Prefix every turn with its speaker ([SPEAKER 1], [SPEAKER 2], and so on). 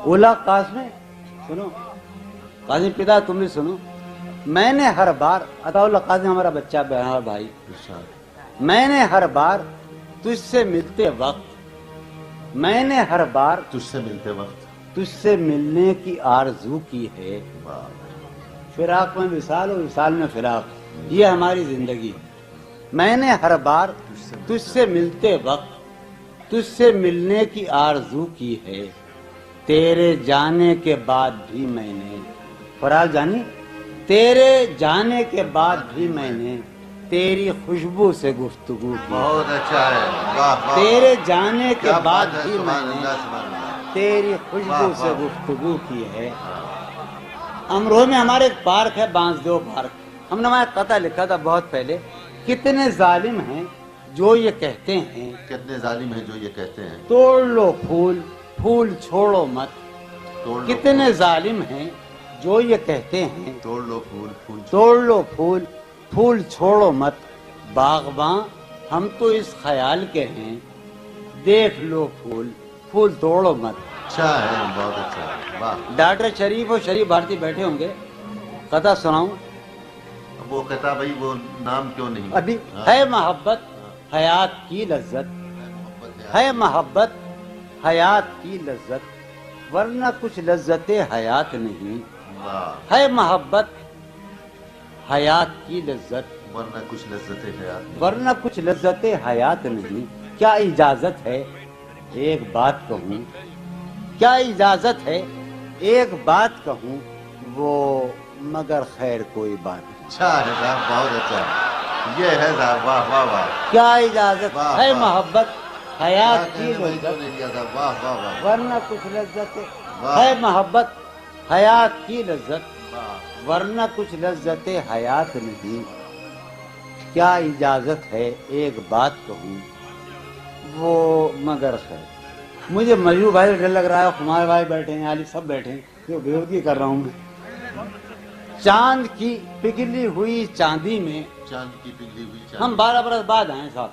[SPEAKER 1] اولا قاسم سنو، قاسم پتا تم بھی سنو، میں نے ہر بار عطاءاللہ قاسم ہمارا بچہ بہار بھائی، میں نے ہر بار تجھ سے ملتے وقت، میں نے ہر بار
[SPEAKER 2] تجھ سے ملتے وقت
[SPEAKER 1] تجھ سے ملنے کی آرزو کی ہے. فراق میں وصال و وصال میں فراق، یہ ہماری زندگی. میں نے ہر بار تجھ سے ملتے وقت تجھ سے ملنے کی آرزو کی ہے، تیرے جانے کے بعد بھی میں نے، فراز جانی، تیرے جانے کے بعد بھی میں نے تیری خوشبو سے گفتگو کی.
[SPEAKER 2] بہت اچھا ہے، واہ واہ.
[SPEAKER 1] تیرے جانے کے
[SPEAKER 2] کیا
[SPEAKER 1] بعد
[SPEAKER 2] بات ہے،
[SPEAKER 1] بھی میں
[SPEAKER 2] سبحان
[SPEAKER 1] نے
[SPEAKER 2] اللہ سبحان اللہ.
[SPEAKER 1] تیری خوشبو
[SPEAKER 2] واہ
[SPEAKER 1] سے
[SPEAKER 2] واہ.
[SPEAKER 1] گفتگو کی ہے. امروہ میں ہمارے ایک پارک ہے، بانسدیو پارک، ہم نے وہاں ایک قطعہ لکھا تھا بہت پہلے، کتنے ظالم ہیں جو یہ کہتے ہیں،
[SPEAKER 2] کتنے ظالم ہیں جو یہ کہتے ہیں
[SPEAKER 1] توڑ لو پھول پھول چھوڑو مت.
[SPEAKER 2] توڑ لو
[SPEAKER 1] کتنے
[SPEAKER 2] پھول،
[SPEAKER 1] ظالم ہیں جو یہ کہتے ہیں،
[SPEAKER 2] توڑ لو پھول پھول
[SPEAKER 1] توڑ لو پھول پھول چھوڑو مت. باغباں ہم تو اس خیال کے ہیں، دیکھ لو پھول پھول توڑو مت.
[SPEAKER 2] اچھا ہے، بہت اچھا ہے، واہ.
[SPEAKER 1] ڈاکٹر شریف اور شریف بھارتی بیٹھے ہوں گے، قطعہ سناؤں.
[SPEAKER 2] وہ کہتا بھائی وہ نام کیوں نہیں
[SPEAKER 1] ابھی ہے محبت حیات کی لذت، ہے محبت حیات کی لذت، ورنہ کچھ لذت حیات نہیں.
[SPEAKER 2] واہ.
[SPEAKER 1] ہے محبت حیات کی لذت،
[SPEAKER 2] ورنہ کچھ لذت حیات نہیں.
[SPEAKER 1] ورنہ کچھ لذت حیات نہیں. کیا اجازت ہے ایک بات کہوں، کیا اجازت ہے ایک بات کہوں، وہ مگر خیر کوئی بات نہیں.
[SPEAKER 2] اچھا ہے صاحب، بہت اچھا ہے، یہ ہے صاحب، واہ واہ واہ.
[SPEAKER 1] کیا اجازت
[SPEAKER 2] واہ،
[SPEAKER 1] ہے
[SPEAKER 2] واہ.
[SPEAKER 1] محبت
[SPEAKER 2] کیا
[SPEAKER 1] حیات کی
[SPEAKER 2] کہنے بھائی
[SPEAKER 1] لذت،
[SPEAKER 2] نے کیا صاحب، واہ واہ واہ.
[SPEAKER 1] ورنہ کچھ لذت
[SPEAKER 2] واہ.
[SPEAKER 1] ہے محبت حیات کی لذت،
[SPEAKER 2] واہ.
[SPEAKER 1] ورنہ کچھ لذت حیات نہیں. کیا اجازت ہے ایک بات کہوں، وہ مگر خیر. مجھے مجبور بھائی ڈر لگ رہا ہے، کمار بھائی بیٹھے ہیں، علی سب بیٹھے ہیں، جو بےودگی کر رہا ہوں میں. چاند کی پگھلی ہوئی چاندی میں،
[SPEAKER 2] چاند کی پگھلی ہوئی
[SPEAKER 1] ہم 12 برس بعد آئے صاحب،